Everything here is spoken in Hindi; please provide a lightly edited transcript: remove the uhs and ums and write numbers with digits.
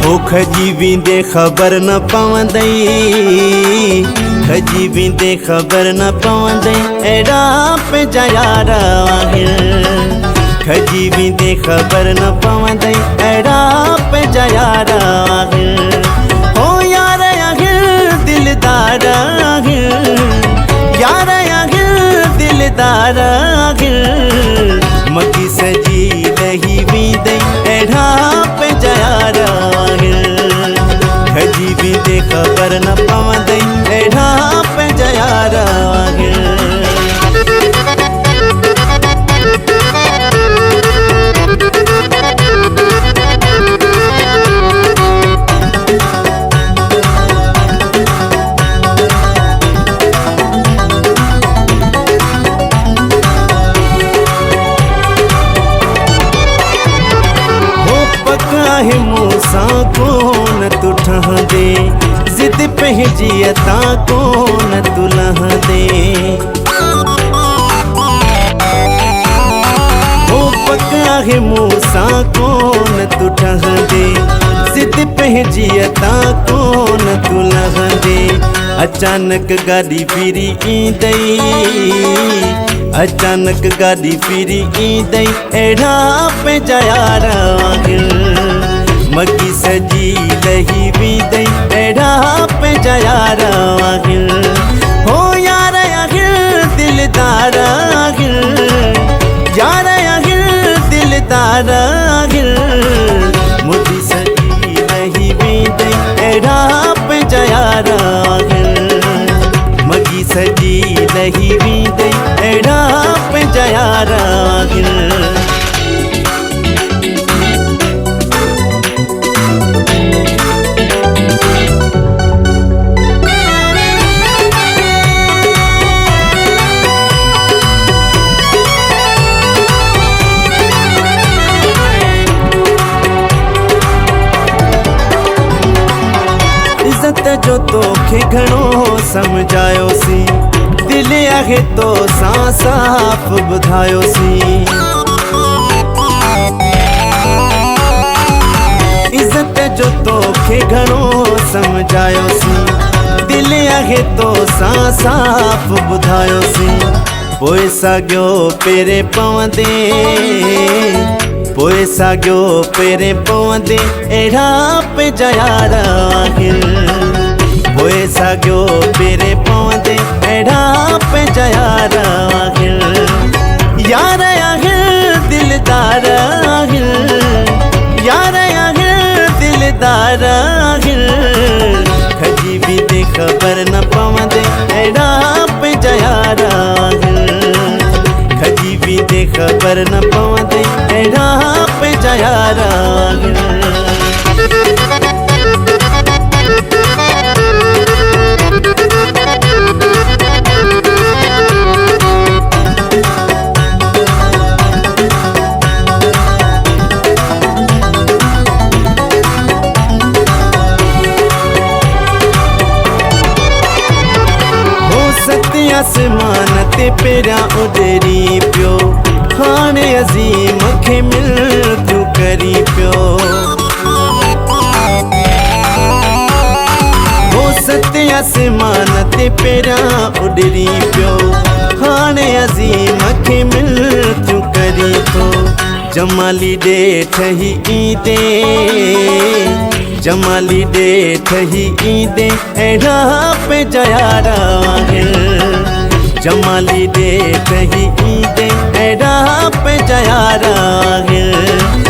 खजी विंदे खबर न पवंदई, खजी विंदे खबर न पवंदई एड़ा पे जयारा आहिर। खजी विंदे खबर न पवंदई एड़ा पे जयारा आहिर। हो यार आहिर दिलदार आहिर, यार आहिर दिलदार आहिर। मकी सजी रही विंदे एड़ा पे जयारा आहिर। खजी विंदे खबर न पवंदई एड़ा पे जयारा आहिर। है मूसा को न तू ठह दे, जिद पे जियता को न तू लह दे। हो पक्का है मूसा को न तू ठह दे, जिद पे जियता को न तू लह दे। अचानक गाड़ी फिरी ईंदई, अचानक गाड़ी फिरी ईंदई एड़ा पे जयारा आहिर। मगी सजी रही विंदई एड़ा पे जयारा आहिर। हो यार आहिर दिलदार आहिर, यार आहिर दिलदार आहिर। मुझी सजी रही विंदई एड़ा पे जयारा आहिर। मगी सजी रही विंदई एड़ा पे जयारा आहिर। जो तोखे घणो समझायो सी, दिल आहे तो सां साफ़ ॿुधायो सी। इज़त जो तोखे घणो समझायो सी, दिल आहे तो सां साफ़ ॿुधायो सी। पोइ साॻियो पेरे पवंदे, पोइ साॻियो पेरे पवंदे एड़ा पे जयारा आहिर। पोइ साॻियो पेरे पवंदे एड़ा पे जयारा आहिर। यार आहिर दिलदार आहिर, यार आहिर दिलदार आहिर। खजी विंदे खबर न पवंदे एड़ा पे जयारा आहिर। खजी विंदे खबर न पवंदे एड़ा पे जयारा आहिर। आसमान ते पेरा उडरी पियो, हाणे अज़ीम खे मिल तू करी पियो। हो सते आसमान ते पेरा उडरी पियो, हाणे अज़ीम खे मिल तू करी तो। जमाली ॾेठ ही ईंदे, जमाली ॾेठ ही ईंदे एड़ा पे जयारा आहिर। जमाली ॾेठ ही ईंदे एड़ा पे जयारा आहिर।